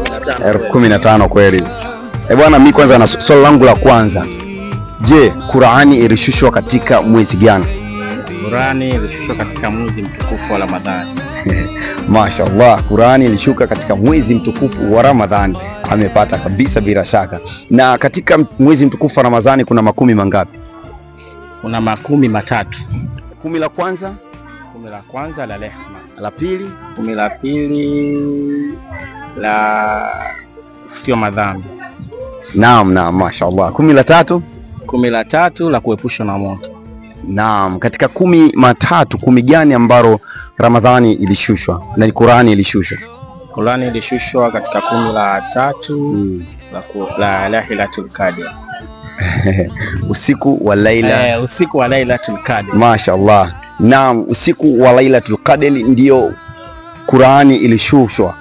15,000 kweli. Bwana, mimi kwanza na swali langu la kwanza. Je, Qur'ani ilishushwa katika mwezi gani? Qur'ani ilishushwa katika mwezi mtukufu wa Ramadhani. Mashaallah, Qur'ani ilishuka katika mwezi mtukufu wa Ramadhani. Amepata kabisa bila shaka. Na katika mwezi mtukufu wa Ramadhani kuna makumi mangapi? Kuna makumi matatu. Kumi la kwanza? Kumi la kwanza la rehema. La pili? Kumi la pili la kufutiwa madhambi. Naam, mashaallah. Kumi la tatu? Kumi la tatu la kuepushwa na moto. Naam, katika 13, kumi gani ambalo Ramadhani ilishushwa na Qur'ani ilishushwa? Qur'ani ilishushwa katika kumi la tatu la Lailatul Qadr. Usiku wa Lailatul Qadr. Mashaallah. Naam, usiku wa Lailatul Qadr ndio Qur'ani ilishushwa.